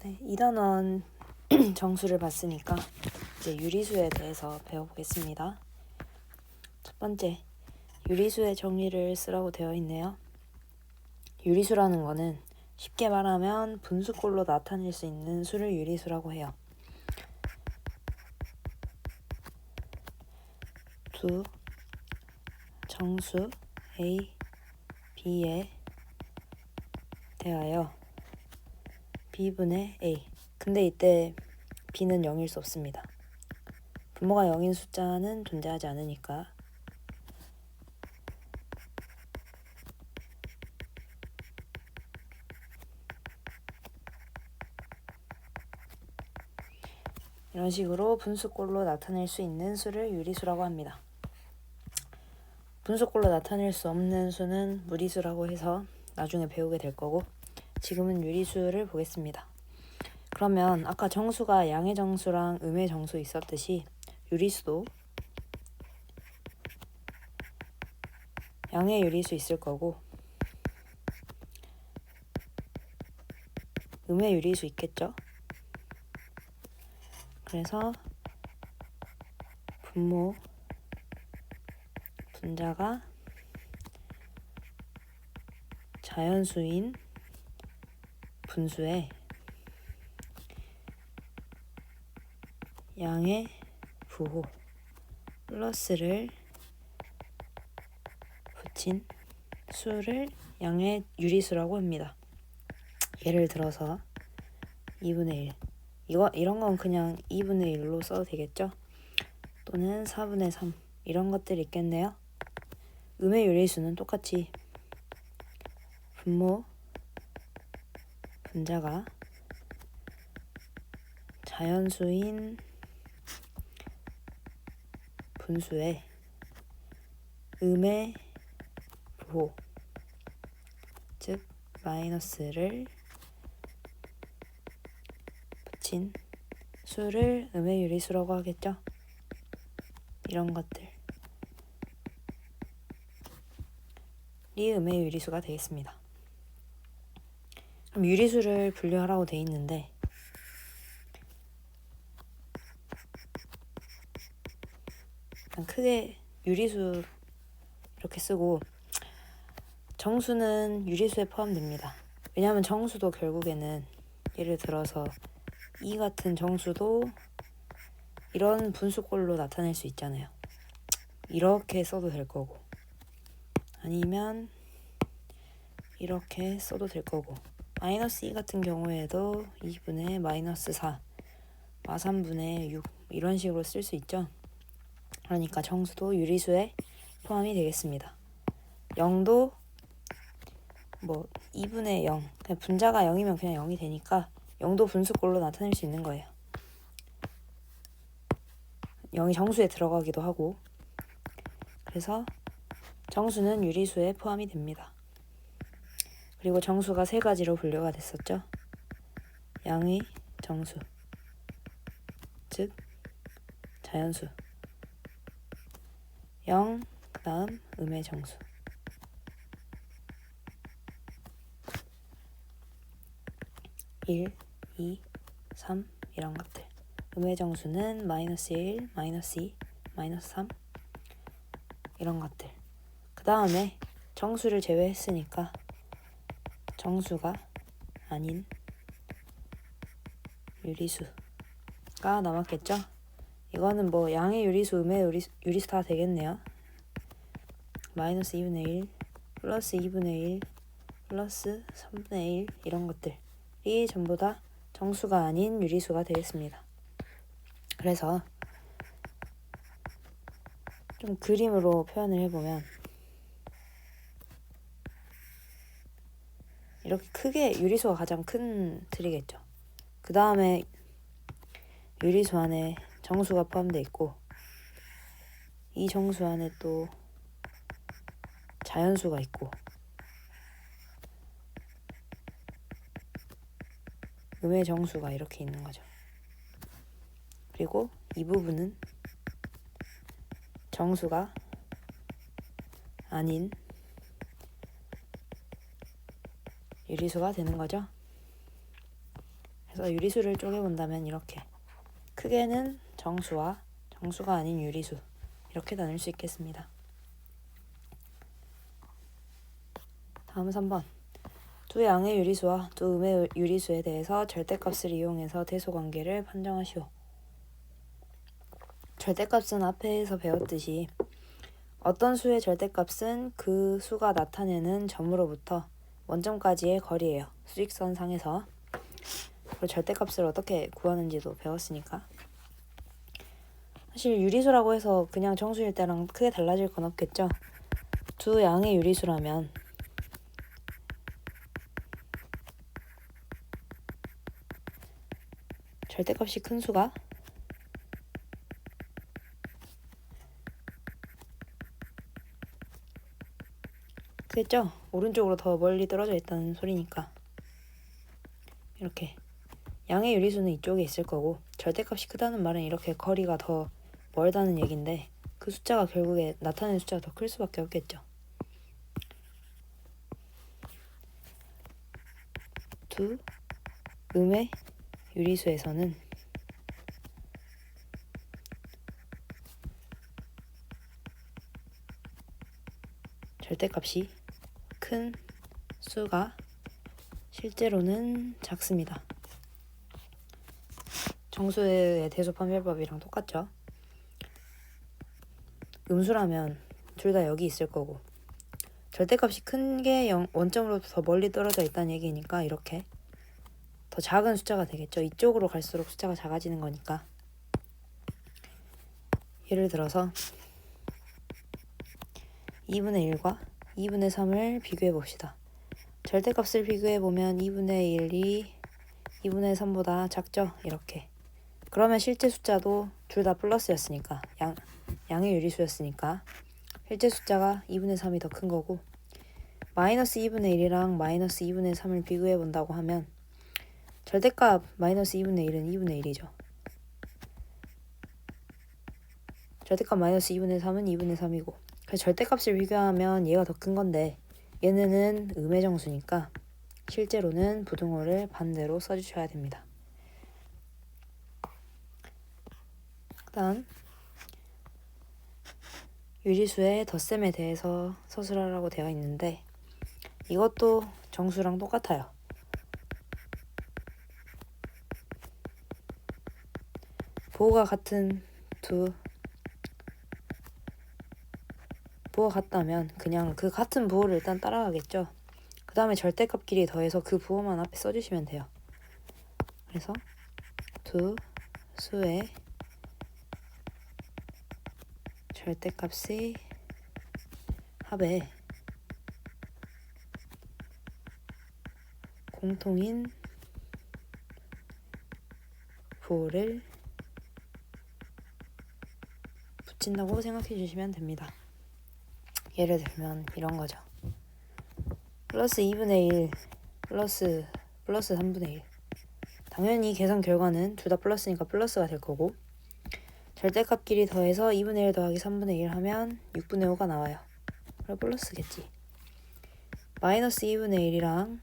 네, 2단원 정수를 봤으니까 이제 유리수에 대해서 배워보겠습니다. 첫 번째, 유리수의 정의를 쓰라고 되어 있네요. 유리수라는 거는 쉽게 말하면 분수꼴로 나타낼 수 있는 수를 유리수라고 해요. 두 정수 A, B에 대하여 B분의 A. 근데 이때 B는 0일 수 없습니다. 분모가 0인 숫자는 존재하지 않으니까 이런 식으로 분수꼴로 나타낼 수 있는 수를 유리수라고 합니다. 분수꼴로 나타낼 수 없는 수는 무리수라고 해서 나중에 배우게 될 거고, 지금은 유리수를 보겠습니다. 그러면 아까 정수가 양의 정수랑 음의 정수 있었듯이 유리수도 양의 유리수 있을 거고 음의 유리수 있겠죠? 그래서 분모 분자가 자연수인 분수에 양의 부호 플러스를 붙인 수를 양의 유리수라고 합니다. 예를 들어서 2분의 1. 이런 건 그냥 2분의 1로 써도 되겠죠? 또는 4분의 3. 이런 것들이 있겠네요. 음의 유리수는 똑같이 분모 분자가 자연수인 분수에 음의 부호, 즉 마이너스를 붙인 수를 음의 유리수라고 하겠죠. 이런 것들이 음의 유리수가 되겠습니다. 그럼 유리수를 분류하라고 돼 있는데 크게 유리수 이렇게 쓰고 정수는 유리수에 포함됩니다. 왜냐하면 정수도 결국에는 예를 들어서 이 같은 정수도 이런 분수꼴로 나타낼 수 있잖아요. 이렇게 써도 될 거고 아니면 이렇게 써도 될 거고, 마이너스 2 같은 경우에도 2분의 마이너스 4 마삼분의 6 이런 식으로 쓸 수 있죠. 그러니까 정수도 유리수에 포함이 되겠습니다. 0도 2분의 0, 그냥 분자가 0이면 그냥 0이 되니까 0도 분수꼴로 나타낼 수 있는 거예요. 0이 정수에 들어가기도 하고, 그래서 정수는 유리수에 포함이 됩니다. 그리고 정수가 세 가지로 분류가 됐었죠. 양의 정수, 즉 자연수, 0, 그 다음 음의 정수. (1, 2, 3) 이런 것들. 음의 정수는 마이너스 1, 마이너스 2, 마이너스 3 이런 것들. 그 다음에 정수를 제외했으니까 정수가 아닌 유리수가 남았겠죠. 이거는 양의 유리수, 음의 유리수 다 되겠네요. 마이너스 2분의 1, 플러스 2분의 1, 플러스 3분의 1 이런 것들이 전부 다 정수가 아닌 유리수가 되겠습니다. 그래서 좀 그림으로 표현을 해보면 이렇게 크게 유리수가 가장 큰 틀이겠죠. 그 다음에 유리수 안에 정수가 포함되어 있고, 이 정수 안에 또 자연수가 있고, 음의 정수가 이렇게 있는 거죠. 그리고 이 부분은 정수가 아닌 유리수가 되는 거죠. 그래서 유리수를 쪼개본다면 이렇게 크게는 정수와 정수가 아닌 유리수 이렇게 나눌 수 있겠습니다. 다음 3번. 두 양의 유리수와 두 음의 유리수에 대해서 절대값을 이용해서 대소관계를 판정하시오. 절대값은 앞에서 배웠듯이 어떤 수의 절대값은 그 수가 나타내는 점으로부터 원점까지의 거리예요. 수직선상에서. 그리고 절대값을 어떻게 구하는지도 배웠으니까. 사실 유리수라고 해서 그냥 정수일 때랑 크게 달라질 건 없겠죠. 두 양의 유리수라면 절대값이 큰 수가 크겠죠? 오른쪽으로 더 멀리 떨어져 있다는 소리니까. 이렇게 양의 유리수는 이쪽에 있을 거고 절대값이 크다는 말은 이렇게 거리가 더 멀다는 얘긴데 그 숫자가 결국에 나타내는 숫자가 더 클 수밖에 없겠죠. 두 음의 유리수에서는 절대값이 큰 수가 실제로는 작습니다. 정수의 대소 판별법이랑 똑같죠. 음수라면 둘 다 여기 있을 거고 절대값이 큰 게 원점으로부터 더 멀리 떨어져 있다는 얘기니까 이렇게 더 작은 숫자가 되겠죠. 이쪽으로 갈수록 숫자가 작아지는 거니까. 예를 들어서 2분의 1과 2분의 3을 비교해 봅시다. 절대값을 비교해 보면 2분의 1이 2분의 3보다 작죠? 이렇게. 그러면 실제 숫자도 둘 다 플러스였으니까 양의 유리수였으니까 실제 숫자가 2분의 3이 더 큰 거고 마이너스 2분의 1이랑 마이너스 2분의 3을 비교해 본다고 하면 절대값 마이너스 2분의 1은 2분의 1이죠. 절대값 마이너스 2분의 3은 2분의 3이고 그래서 절대값을 비교하면 얘가 더 큰 건데 얘네는 음의 정수니까 실제로는 부등호를 반대로 써주셔야 됩니다. 그 다음 유리수의 덧셈에 대해서 서술하라고 되어 있는데 이것도 정수랑 똑같아요. 부호가 같다면 그냥 그 같은 부호를 일단 따라가겠죠. 그 다음에 절대값끼리 더해서 그 부호만 앞에 써주시면 돼요. 그래서 두 수의 절대값의 합에 공통인 부호를 붙인다고 생각해 주시면 됩니다. 예를 들면 이런 거죠. 플러스 2분의 1 플러스 3분의 1 당연히 계산 결과는 둘 다 플러스니까 플러스가 될 거고 절대값끼리 더해서 2분의 1 더하기 3분의 1 하면 6분의 5가 나와요. 그럼 플러스겠지. 마이너스 2분의 1이랑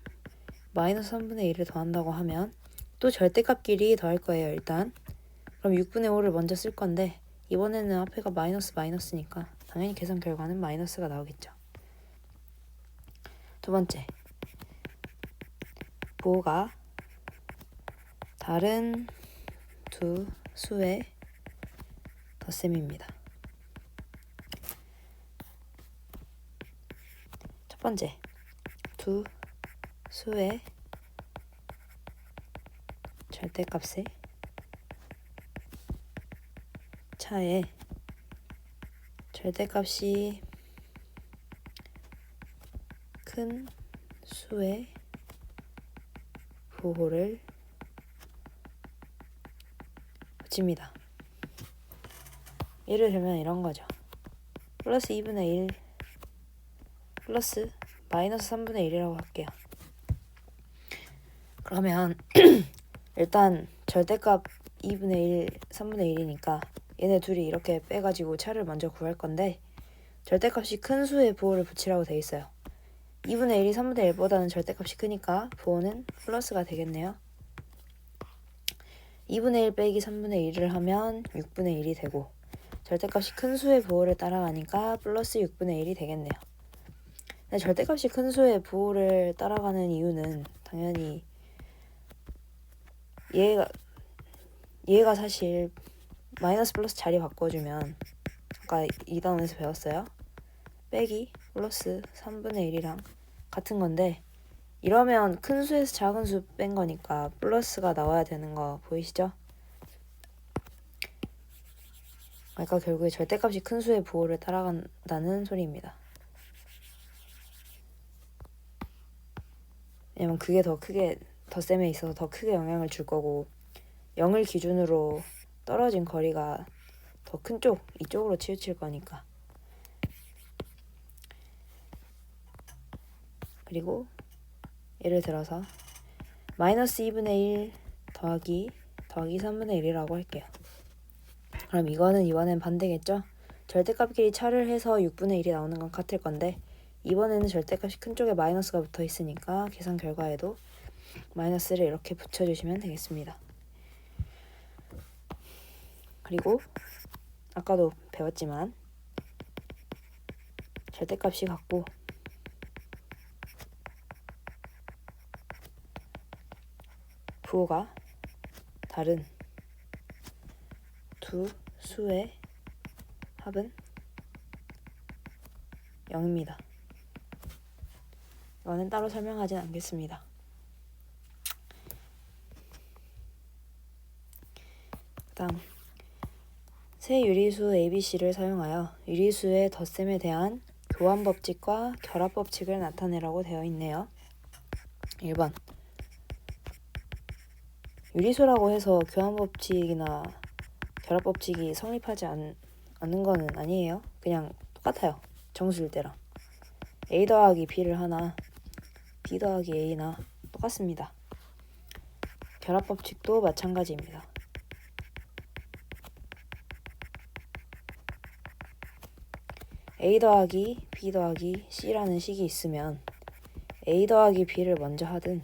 마이너스 3분의 1을 더한다고 하면 또 절대값끼리 더할 거예요. 일단 그럼 6분의 5를 먼저 쓸 건데 이번에는 앞에가 마이너스니까 당연히 계산 결과는 마이너스가 나오겠죠. 두 번째, 부호가 다른 두 수의 덧셈입니다. 첫 번째, 두 수의 절대값의 차에 절대값이 큰 수의 부호를 붙입니다. 예를 들면 이런 거죠. 플러스 2분의 1 플러스 마이너스 3분의 1이라고 할게요. 그러면 일단 절대값 2분의 1, 3분의 1이니까 얘네 둘이 이렇게 빼가지고 차를 먼저 구할 건데 절대값이 큰 수의 부호를 붙이라고 돼 있어요. 2분의 1이 3분의 1보다는 절대값이 크니까 부호는 플러스가 되겠네요. 2분의 1 빼기 3분의 1을 하면 6분의 1이 되고 절대값이 큰 수의 부호를 따라가니까 플러스 6분의 1이 되겠네요. 근데 절대값이 큰 수의 부호를 따라가는 이유는 당연히 얘가 사실 마이너스 플러스 자리 바꿔주면 아까 2단원에서 배웠어요. 빼기 플러스 3분의 1이랑 같은 건데 이러면 큰 수에서 작은 수 뺀 거니까 플러스가 나와야 되는 거 보이시죠? 그러니까 결국에 절대값이 큰 수의 부호를 따라간다는 소리입니다. 왜냐면 그게 더 크게 덧셈에 있어서 더 크게 영향을 줄 거고 0을 기준으로 떨어진 거리가 더 큰 쪽, 이쪽으로 치우칠 거니까. 그리고 예를 들어서 마이너스 2분의 1 더하기 3분의 1이라고 할게요. 그럼 이거는 이번엔 반대겠죠? 절대값끼리 차를 해서 6분의 1이 나오는 건 같을 건데 이번에는 절대값이 큰 쪽에 마이너스가 붙어 있으니까 계산 결과에도 마이너스를 이렇게 붙여주시면 되겠습니다. 그리고 아까도 배웠지만 절대값이 같고 부호가 다른 두 수의 합은 0입니다. 이거는 따로 설명하진 않겠습니다. 다음 세 유리수 ABC를 사용하여 유리수의 덧셈에 대한 교환 법칙과 결합 법칙을 나타내라고 되어 있네요. 1번 유리수라고 해서 교환 법칙이나 결합 법칙이 성립하지 않는 거는 아니에요. 그냥 똑같아요. 정수일 때랑 A 더하기 B를 하나 B 더하기 A나 똑같습니다. 결합 법칙도 마찬가지입니다. A 더하기 B 더하기 C라는 식이 있으면 A 더하기 B를 먼저 하든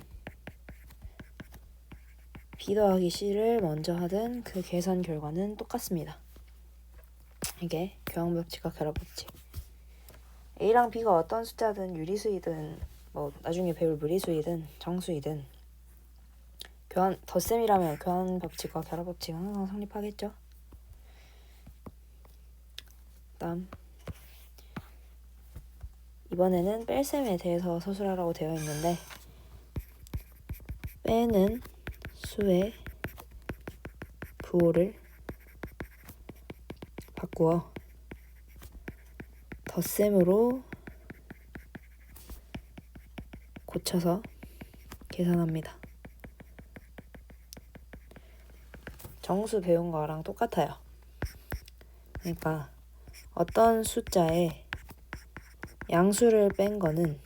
B 더하기 C를 먼저 하든 그 계산 결과는 똑같습니다. 이게 교환 법칙과 결합 법칙. A랑 B가 어떤 숫자든 유리수이든 뭐 나중에 배울 무리수이든 정수이든 덧셈이라면 교환 법칙과 결합 법칙은 항상 성립하겠죠. 다음 이번에는 뺄셈에 대해서 서술하라고 되어 있는데 빼는 수의 부호를 바꾸어 덧셈으로 고쳐서 계산합니다. 정수 배운 거랑 똑같아요. 그러니까 어떤 숫자에 양수를 뺀 거는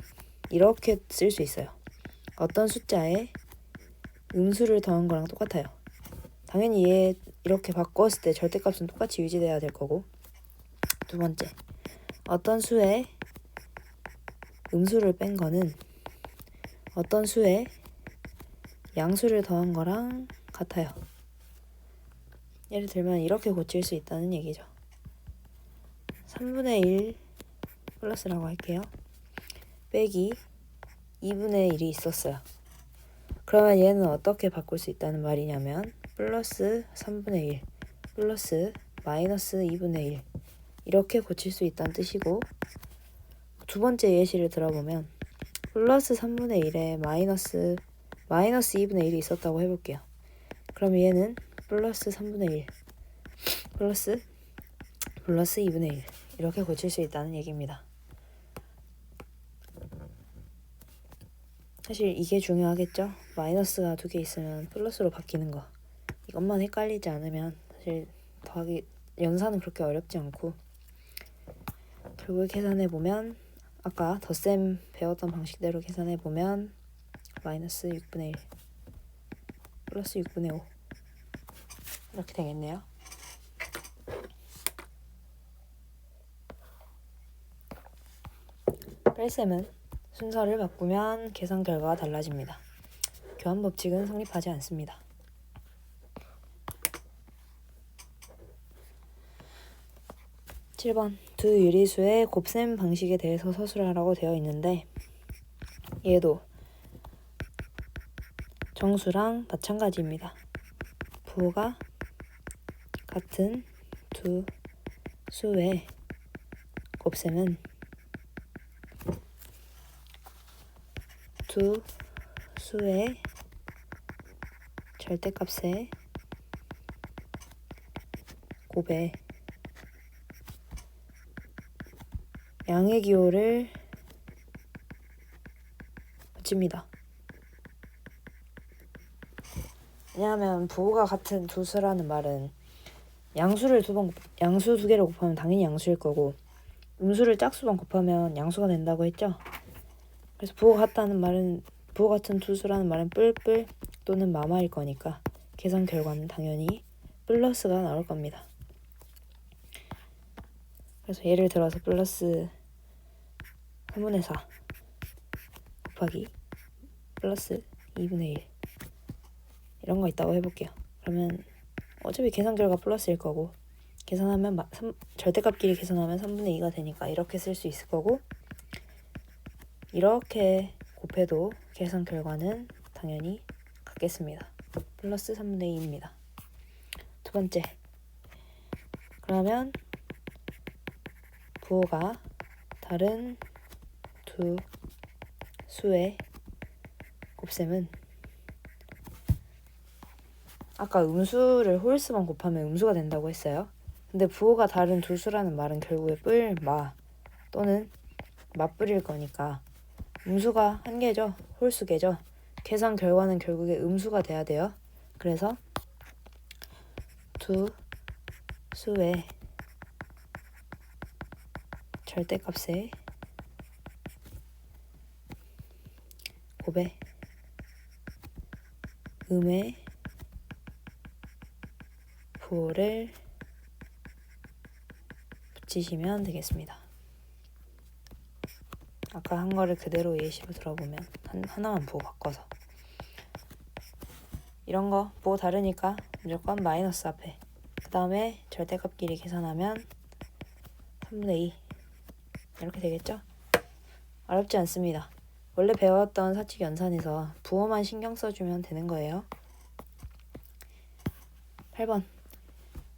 이렇게 쓸 수 있어요. 어떤 숫자에 음수를 더한 거랑 똑같아요. 당연히 얘 이렇게 바꿨을 때 절대값은 똑같이 유지돼야 될 거고. 두 번째, 어떤 수에 음수를 뺀 거는 어떤 수에 양수를 더한 거랑 같아요. 예를 들면 이렇게 고칠 수 있다는 얘기죠. 3분의 1 플러스라고 할게요. 빼기 2분의 1이 있었어요. 그러면 얘는 어떻게 바꿀 수 있다는 말이냐면 플러스 3분의 1 플러스 마이너스 2분의 1 이렇게 고칠 수 있다는 뜻이고, 두 번째 예시를 들어보면 플러스 3분의 1에 마이너스 2분의 1이 있었다고 해볼게요. 그럼 얘는 플러스 3분의 1 플러스 2분의 1 이렇게 고칠 수 있다는 얘기입니다. 사실 이게 중요하겠죠? 마이너스가 두 개 있으면 플러스로 바뀌는 거. 이것만 헷갈리지 않으면 사실 더하기 연산은 그렇게 어렵지 않고, 결국 계산해보면 아까 덧셈 배웠던 방식대로 계산해보면 마이너스 6분의 1 플러스 6분의 5 이렇게 되겠네요. 뺄셈은 순서를 바꾸면 계산 결과가 달라집니다. 교환 법칙은 성립하지 않습니다. 7번 두 유리수의 곱셈 방식에 대해서 서술하라고 되어 있는데 얘도 정수랑 마찬가지입니다. 부호가 같은 두 수의 곱셈은 두 수의 절대값의 곱에 양의 기호를 붙입니다. 왜냐하면 부호가 같은 두 수라는 말은 양수 두 개를 곱하면 당연히 양수일 거고 음수를 짝수만 곱하면 양수가 된다고 했죠. 그래서 부호 같은 두 수라는 말은 뿔뿔 또는 마마일 거니까 계산 결과는 당연히 플러스가 나올 겁니다. 그래서 예를 들어서 플러스 3분의 4 곱하기 플러스 2분의 1 이런 거 있다고 해볼게요. 그러면 어차피 계산 결과 플러스일 거고 계산하면 절대값끼리 계산하면 3분의 2가 되니까 이렇게 쓸 수 있을 거고 이렇게 곱해도 계산 결과는 당연히 같겠습니다. 플러스 3분의 2입니다. 두 번째, 그러면 부호가 다른 두 수의 곱셈은 아까 음수를 홀수만 곱하면 음수가 된다고 했어요. 근데 부호가 다른 두 수라는 말은 결국에 뿔, 마 또는 맞뿔일 거니까 음수가 한 개죠. 홀수개죠. 계산 결과는 결국에 음수가 돼야 돼요. 그래서 두 수의 절대값의 곱에 음의 부호를 붙이시면 되겠습니다. 아까 한 거를 그대로 예시로 들어보면 하나만 부호 바꿔서 이런 거 부호 다르니까 무조건 마이너스 앞에 그 다음에 절대값끼리 계산하면 3분의 2 이렇게 되겠죠? 어렵지 않습니다. 원래 배웠던 사칙 연산에서 부호만 신경 써주면 되는 거예요. 8번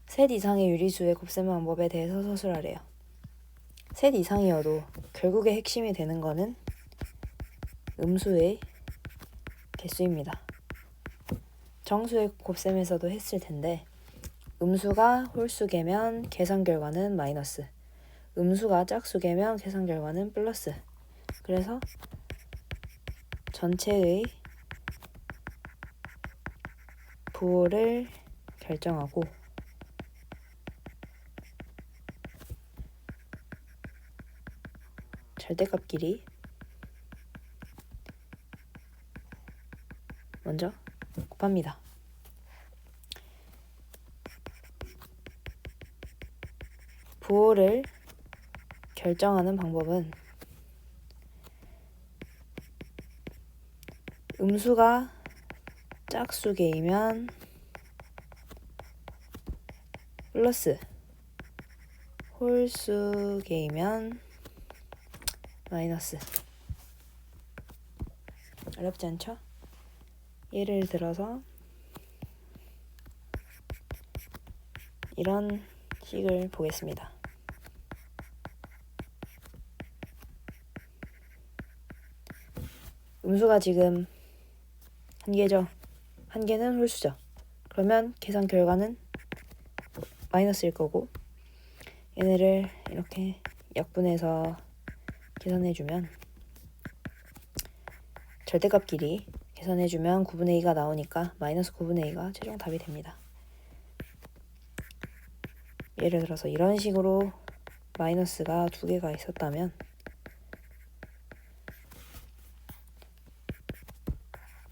셋 이상의 유리수의 곱셈 방법에 대해서 서술하래요. 셋 이상이어도 결국에 핵심이 되는 거는 음수의 개수입니다. 정수의 곱셈에서도 했을 텐데 음수가 홀수개면 계산 결과는 마이너스, 음수가 짝수개면 계산 결과는 플러스. 그래서 전체의 부호를 결정하고 절대값끼리 먼저 곱합니다. 부호를 결정하는 방법은 음수가 짝수개이면 플러스, 홀수개이면 마이너스. 어렵지 않죠? 예를 들어서 이런 식을 보겠습니다. 음수가 지금 한 개죠. 한 개는 홀수죠. 그러면 계산 결과는 마이너스일 거고 얘네를 이렇게 약분해서 계산해주면 절대값끼리 계산해주면 9분의 2가 나오니까 마이너스 9분의 2가 최종 답이 됩니다. 예를 들어서 이런 식으로 마이너스가 두 개가 있었다면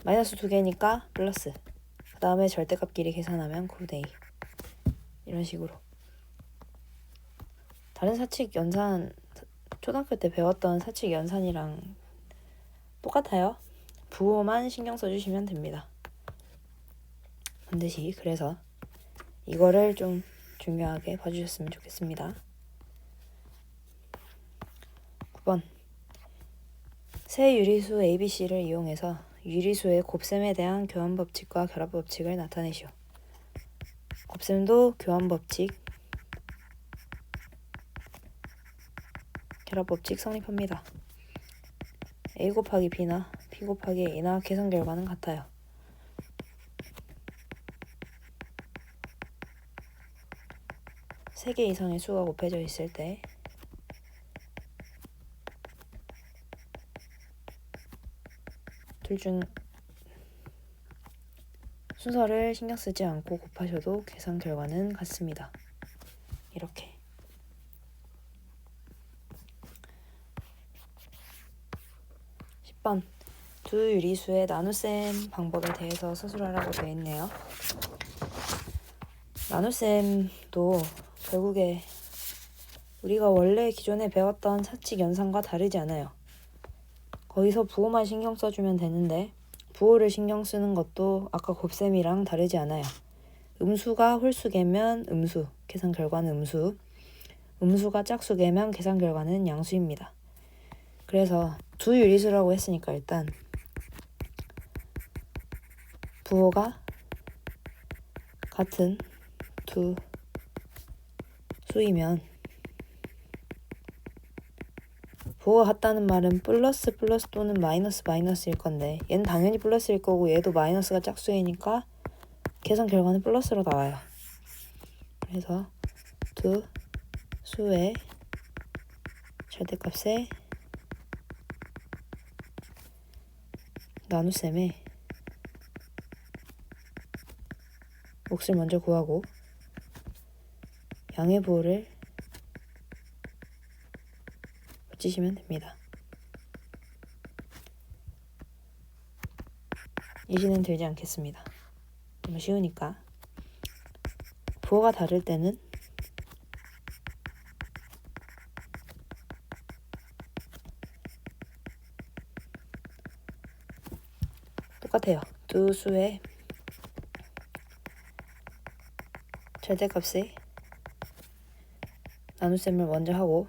마이너스 두 개니까 플러스, 그 다음에 절대값끼리 계산하면 9분의 2 이런 식으로. 다른 사칙 연산 초등학교 때 배웠던 사칙 연산이랑 똑같아요. 부호만 신경 써주시면 됩니다. 반드시. 그래서 이거를 좀 중요하게 봐주셨으면 좋겠습니다. 9번. 세 유리수 ABC를 이용해서 유리수의 곱셈에 대한 교환법칙과 결합법칙을 나타내시오. 곱셈도 교환법칙, 결합법칙 성립합니다. A 곱하기 B나 B 곱하기 A나 계산 결과는 같아요. 세 개 이상의 수가 곱해져 있을 때 둘 중 순서를 신경 쓰지 않고 곱하셔도 계산 결과는 같습니다. 이렇게. 번 두 유리수의 나눗셈 방법에 대해서 서술하라고 되어 있네요. 나눗셈도 결국에 우리가 원래 기존에 배웠던 사칙 연산과 다르지 않아요. 거기서 부호만 신경 써주면 되는데 부호를 신경 쓰는 것도 아까 곱셈이랑 다르지 않아요. 음수가 홀수개면 음수, 계산 결과는 음수, 음수가 짝수개면 계산 결과는 양수입니다. 그래서 두 유리수라고 했으니까 일단 부호가 같은 두 수이면 부호가 같다는 말은 플러스 플러스 또는 마이너스 마이너스일 건데 얘는 당연히 플러스일 거고 얘도 마이너스가 짝수이니까 계산 결과는 플러스로 나와요. 그래서 두 수의 절대값의 나눗셈에 몫을 먼저 구하고 양의 부호를 붙이시면 됩니다. 예시는 들지 않겠습니다. 너무 쉬우니까. 부호가 다를 때는 똑같아요. 두 수의 절대값의 나눗셈을 먼저 하고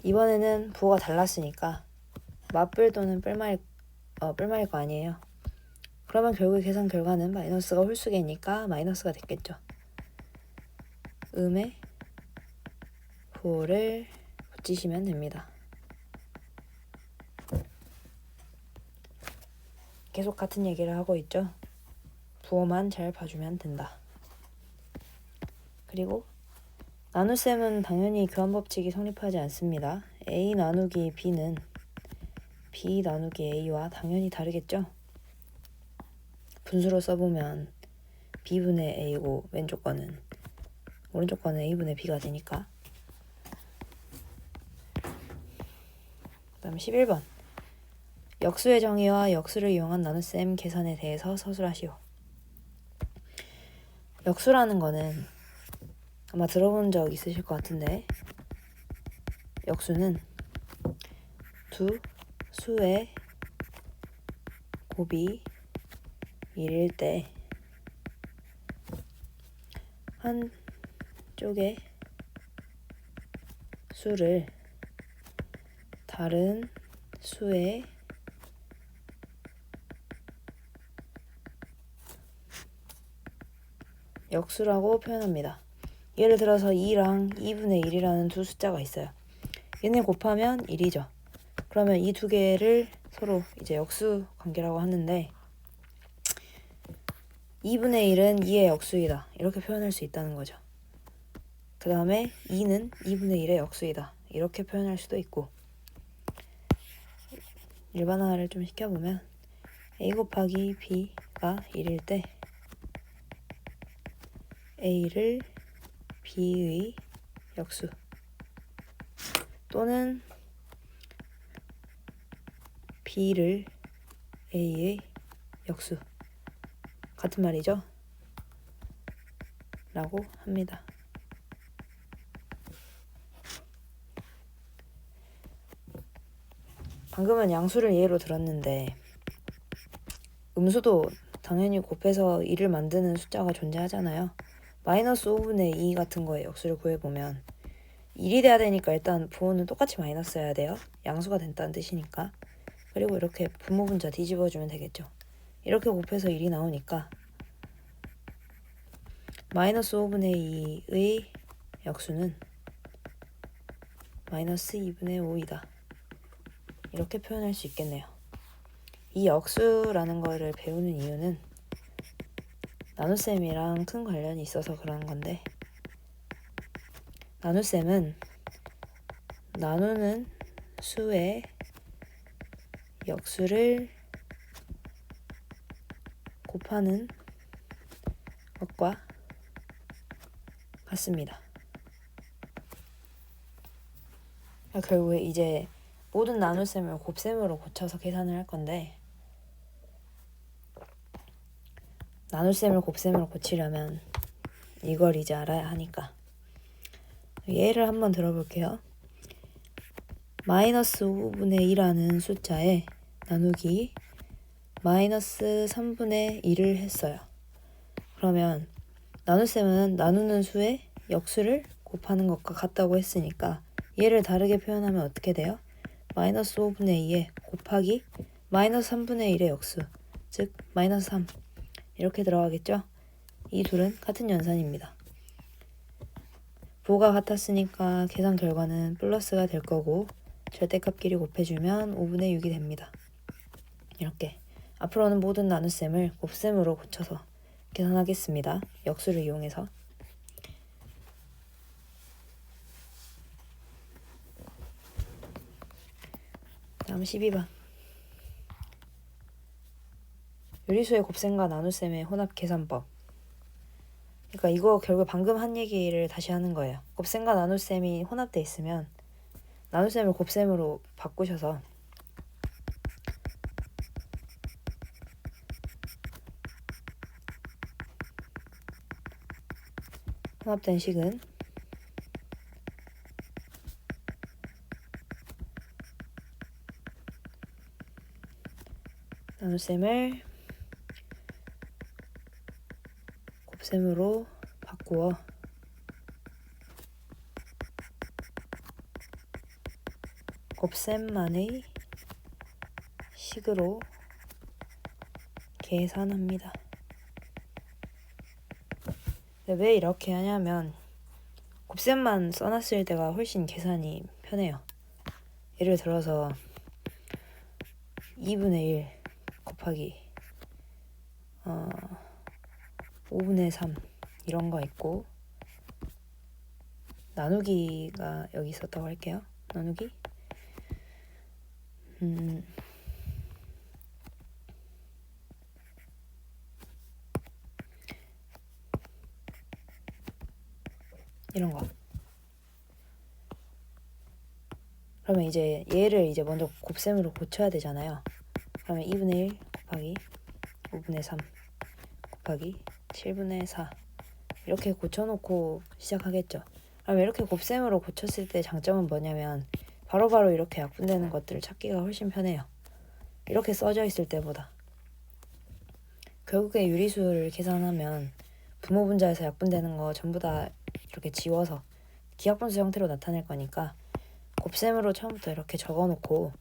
이번에는 부호가 달랐으니까 맞불 또는 뿔말일 거 아니에요. 그러면 결국 계산 결과는 마이너스가 홀수개니까 마이너스가 됐겠죠. 음의 부호를 붙이시면 됩니다. 계속 같은 얘기를 하고 있죠. 부호만 잘 봐주면 된다. 그리고 나눗셈은 당연히 교환법칙이 성립하지 않습니다. A 나누기 B는 B 나누기 A와 당연히 다르겠죠. 분수로 써보면 B분의 A고 오른쪽 거는 A분의 B가 되니까. 그 다음에 11번. 역수의 정의와 역수를 이용한 나눗셈 계산에 대해서 서술하시오. 역수라는 거는 아마 들어본 적 있으실 것 같은데 역수는 두 수의 곱이 1일 때 한쪽의 수를 다른 수의 역수라고 표현합니다. 예를 들어서 2랑 2분의 1이라는 두 숫자가 있어요. 얘네 곱하면 1이죠. 그러면 이 두 개를 서로 이제 역수 관계라고 하는데 2분의 1은 2의 역수이다. 이렇게 표현할 수 있다는 거죠. 그 다음에 2는 2분의 1의 역수이다. 이렇게 표현할 수도 있고 일반화를 좀 시켜보면 A 곱하기 B가 1일 때 A를 B의 역수 또는 B를 A의 역수 같은 말이죠. 라고 합니다. 방금은 양수를 예로 들었는데 음수도 당연히 곱해서 2를 만드는 숫자가 존재하잖아요. 마이너스 5분의 2 같은 거에 역수를 구해보면 1이 돼야 되니까 일단 부호는 똑같이 마이너스 해야 돼요. 양수가 된다는 뜻이니까. 그리고 이렇게 분모분자 뒤집어주면 되겠죠. 이렇게 곱해서 1이 나오니까 마이너스 5분의 2의 역수는 마이너스 2분의 5이다. 이렇게 표현할 수 있겠네요. 이 역수라는 거를 배우는 이유는 나눗셈이랑 큰 관련이 있어서 그런 건데, 나눗셈은 나누는 수의 역수를 곱하는 것과 같습니다. 결국에 이제 모든 나눗셈을 곱셈으로 고쳐서 계산을 할 건데, 나눗셈을 곱셈으로 고치려면 이걸 이제 알아야 하니까 예를 한번 들어볼게요. 마이너스 5분의 2라는 숫자에 나누기 마이너스 3분의 1을 했어요. 그러면 나눗셈은 나누는 수의 역수를 곱하는 것과 같다고 했으니까 얘를 다르게 표현하면 어떻게 돼요? 마이너스 5분의 2에 곱하기 마이너스 3분의 1의 역수, 즉 마이너스 3 이렇게 들어가겠죠? 이 둘은 같은 연산입니다. 부호가 같았으니까 계산 결과는 플러스가 될 거고 절대값끼리 곱해주면 5분의 6이 됩니다. 이렇게 앞으로는 모든 나눗셈을 곱셈으로 고쳐서 계산하겠습니다. 역수를 이용해서. 다음 12번. 요리수의 곱셈과 나눗셈의 혼합 계산법. 그러니까 이거 결국 방금 한 얘기를 다시 하는 거예요. 곱셈과 나눗셈이 혼합돼 있으면 나눗셈을 곱셈으로 바꾸셔서 혼합된 식은 나눗셈을 곱셈으로 바꾸어 곱셈만의 식으로 계산합니다. 왜 이렇게 하냐면 곱셈만 써놨을 때가 훨씬 계산이 편해요. 예를 들어서 2분의 1 곱하기 5분의 3 이런 거 있고, 나누기가 여기 있었다고 할게요. 나누기 이런 거. 그러면 이제 얘를 이제 먼저 곱셈으로 고쳐야 되잖아요. 그러면 2분의 1 곱하기 5분의 3 곱하기 7분의 4 이렇게 고쳐놓고 시작하겠죠. 그럼 이렇게 곱셈으로 고쳤을 때 장점은 뭐냐면 바로바로 이렇게 약분되는 것들을 찾기가 훨씬 편해요. 이렇게 써져 있을 때보다. 결국에 유리수를 계산하면 분모분자에서 약분되는 거 전부 다 이렇게 지워서 기하분수 형태로 나타낼 거니까 곱셈으로 처음부터 이렇게 적어놓고,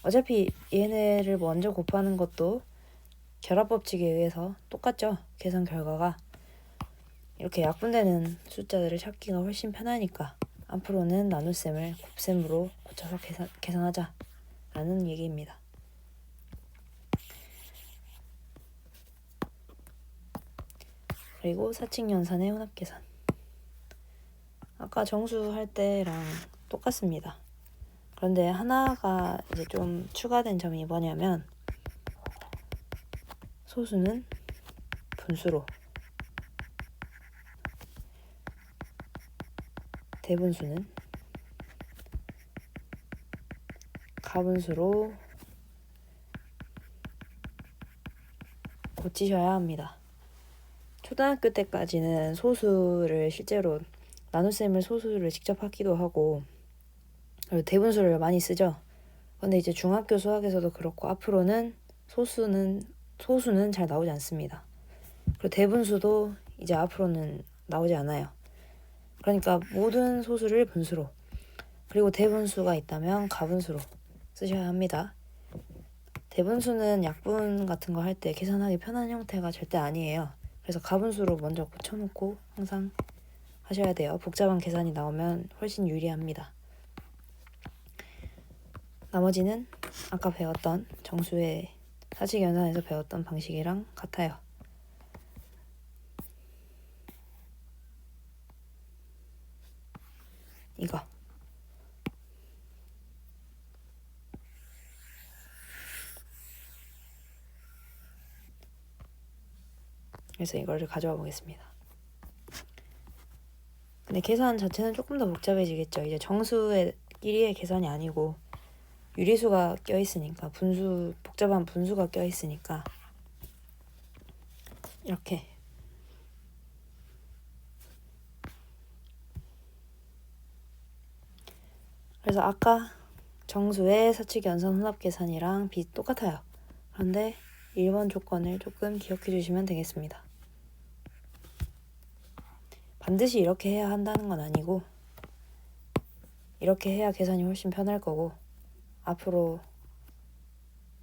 어차피 얘네를 먼저 곱하는 것도 결합법칙에 의해서 똑같죠. 계산 결과가. 이렇게 약분되는 숫자들을 찾기가 훨씬 편하니까 앞으로는 나눗셈을 곱셈으로 고쳐서 계산하자 라는 얘기입니다. 그리고 사칙연산의 혼합계산. 아까 정수할 때랑 똑같습니다. 그런데 하나가 이제 좀 추가된 점이 뭐냐면 소수는 분수로, 대분수는 가분수로 고치셔야 합니다. 초등학교 때까지는 소수를 실제로 나눗셈을 소수를 직접 하기도 하고 그리고 대분수를 많이 쓰죠. 근데 이제 중학교 수학에서도 그렇고 앞으로는 소수는 잘 나오지 않습니다. 그리고 대분수도 이제 앞으로는 나오지 않아요. 그러니까 모든 소수를 분수로, 그리고 대분수가 있다면 가분수로 쓰셔야 합니다. 대분수는 약분 같은 거 할 때 계산하기 편한 형태가 절대 아니에요. 그래서 가분수로 먼저 고쳐놓고 항상 하셔야 돼요. 복잡한 계산이 나오면 훨씬 유리합니다. 나머지는 아까 배웠던 정수의 사칙연산에서 배웠던 방식이랑 같아요. 이거. 그래서 이거를 가져와 보겠습니다. 근데 계산 자체는 조금 더 복잡해지겠죠. 이제 정수끼리의 계산이 아니고 유리수가 껴있으니까, 복잡한 분수가 껴있으니까 이렇게 그래서 아까 정수의 사칙연산 혼합계산이랑 똑같아요. 그런데 1번 조건을 조금 기억해 주시면 되겠습니다. 반드시 이렇게 해야 한다는 건 아니고 이렇게 해야 계산이 훨씬 편할 거고, 앞으로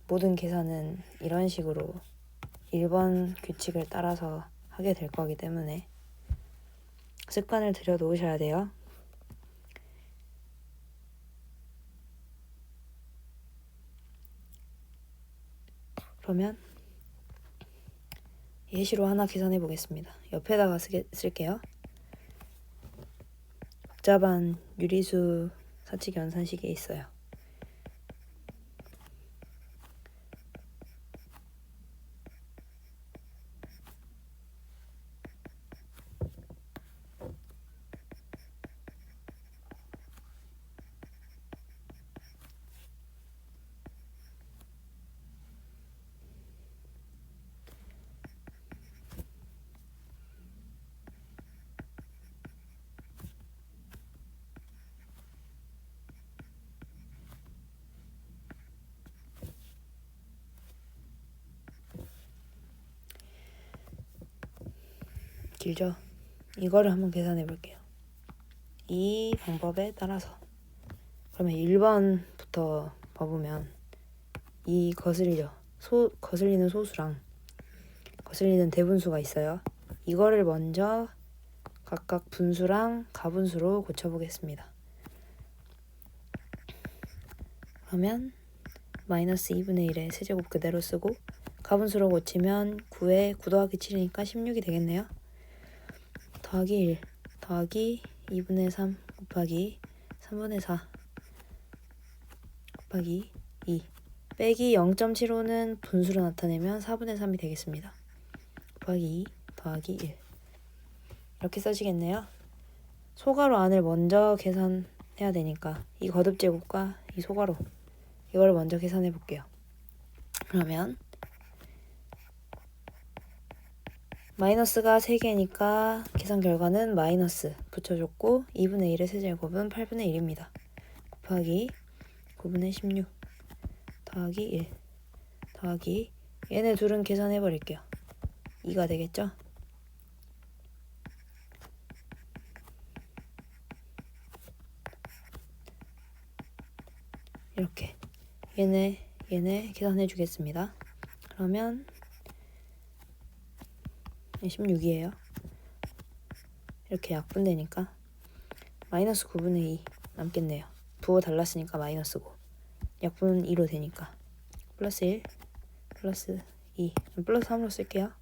모든 계산은 이런 식으로 1번 규칙을 따라서 하게 될 거기 때문에 습관을 들여 놓으셔야 돼요. 그러면 예시로 하나 계산해 보겠습니다. 옆에다가 쓸게요. 복잡한 유리수 사칙 연산식에 있어요. 길죠? 이거를 한번 계산해 볼게요. 이 방법에 따라서 그러면 1번부터 봐보면 이 거슬리는 소수랑 거슬리는 대분수가 있어요. 이거를 먼저 각각 분수랑 가분수로 고쳐보겠습니다. 그러면 마이너스 2분의 1의 세제곱 그대로 쓰고 가분수로 고치면 9에 9 더하기 7이니까 16이 되겠네요. 더하기 1 더하기 2분의 3 곱하기 3분의 4 곱하기 2 빼기 0.75는 분수로 나타내면 4분의 3이 되겠습니다. 곱하기 2 더하기 1 이렇게 써지겠네요. 소가로 안을 먼저 계산해야 되니까 이 거듭제곱과 이 소가로 이걸 먼저 계산해 볼게요. 그러면 마이너스가 3개니까 계산 결과는 마이너스 붙여줬고 2분의 1의 세제곱은 8분의 1입니다. 곱하기 9분의 16 더하기 1 더하기 얘네 둘은 계산해 버릴게요. 2가 되겠죠? 이렇게 얘네 계산해 주겠습니다. 그러면 16이에요. 이렇게 약분되니까 마이너스 9분의 2 남겠네요. 부호 달랐으니까 마이너스고 약분 2로 되니까 플러스 1 플러스 2 플러스 3으로 쓸게요.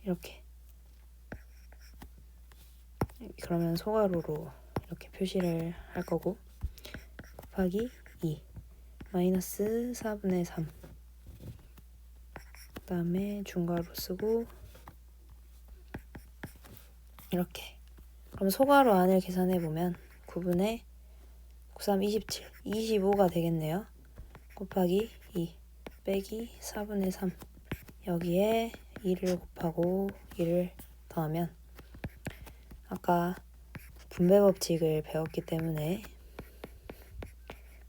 이렇게 그러면 소가로로 이렇게 표시를 할 거고 곱하기 2 마이너스 4분의 3 그 다음에 중괄호 쓰고 이렇게 그럼 소괄호 안을 계산해보면 9분의 93 27 25가 되겠네요. 곱하기 2 빼기 4분의 3 여기에 2를 곱하고 2를 더하면 아까 분배 법칙을 배웠기 때문에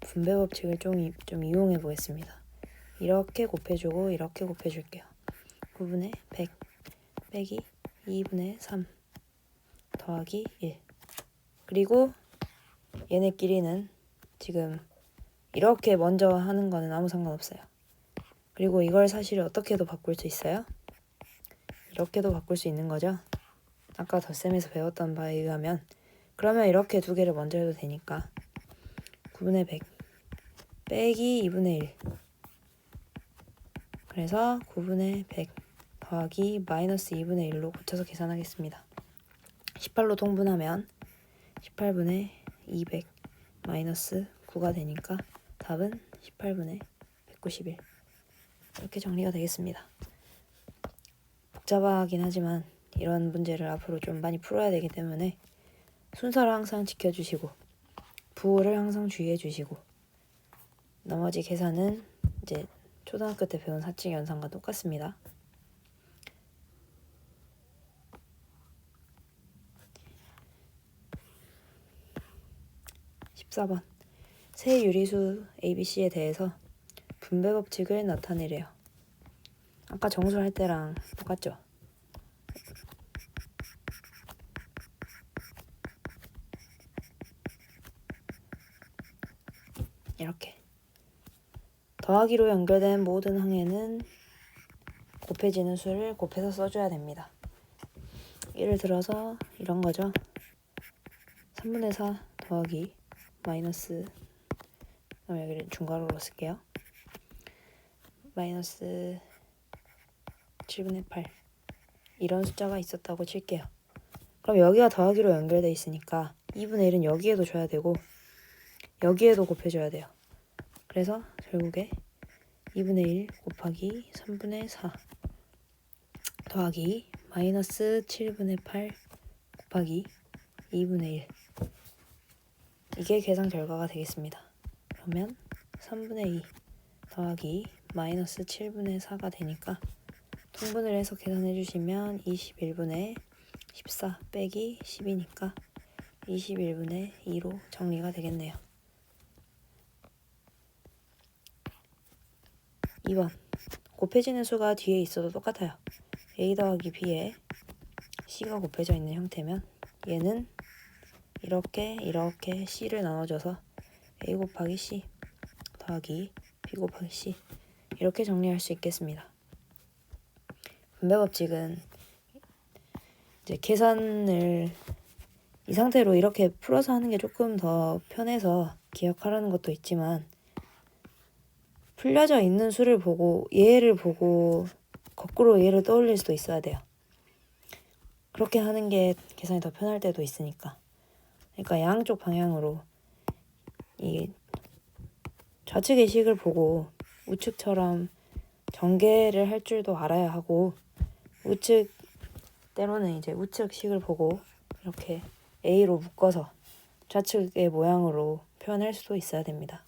분배 법칙을 좀 이용해 보겠습니다. 이렇게 곱해주고 이렇게 곱해줄게요. 9분의 100 빼기 2분의 3 더하기 1. 그리고 얘네끼리는 지금 이렇게 먼저 하는 거는 아무 상관없어요. 그리고 이걸 사실 어떻게도 바꿀 수 있어요? 이렇게도 바꿀 수 있는 거죠. 아까 덧셈에서 배웠던 바에 의하면 그러면 이렇게 두 개를 먼저 해도 되니까 9분의 100 빼기 2분의 1. 그래서 9분의 100 더하기 마이너스 2분의 1로 고쳐서 계산하겠습니다. 18로 통분하면 18분의 200 마이너스 9가 되니까 답은 18분의 191. 이렇게 정리가 되겠습니다. 복잡하긴 하지만 이런 문제를 앞으로 좀 많이 풀어야 되기 때문에 순서를 항상 지켜주시고 부호를 항상 주의해 주시고 나머지 계산은 이제 초등학교 때 배운 사칙 연산과 똑같습니다. 14번 세 유리수 ABC에 대해서 분배 법칙을 나타내래요. 아까 정수할 때랑 똑같죠? 이렇게 더하기로 연결된 모든 항에는 곱해지는 수를 곱해서 써줘야 됩니다. 예를 들어서 이런 거죠. 3분의 4 더하기 마이너스, 여기를 중괄호로 쓸게요. 마이너스 7분의 8 이런 숫자가 있었다고 칠게요. 그럼 여기가 더하기로 연결돼 있으니까 2분의 1은 여기에도 줘야 되고 여기에도 곱해줘야 돼요. 그래서 결국에 2분의 1 곱하기 3분의 4 더하기 마이너스 7분의 8 곱하기 2분의 1 이게 계산 결과가 되겠습니다. 그러면 3분의 2 더하기 마이너스 7분의 4가 되니까 통분을 해서 계산해 주시면 21분의 14 빼기 10이니까 21분의 2로 정리가 되겠네요. 2번 곱해지는 수가 뒤에 있어도 똑같아요. A 더하기 B에 C가 곱해져 있는 형태면 얘는 이렇게 C를 나눠줘서 A 곱하기 C 더하기 B 곱하기 C 이렇게 정리할 수 있겠습니다. 분배 법칙은 이제 계산을 이 상태로 이렇게 풀어서 하는 게 조금 더 편해서 기억하라는 것도 있지만 풀려져 있는 수를 보고 얘를 보고 거꾸로 얘를 떠올릴 수도 있어야 돼요. 그렇게 하는 게 계산이 더 편할 때도 있으니까. 그러니까 양쪽 방향으로 이 좌측의 식을 보고 우측처럼 전개를 할 줄도 알아야 하고 우측 때로는 이제 우측 식을 보고 이렇게 A로 묶어서 좌측의 모양으로 표현할 수도 있어야 됩니다.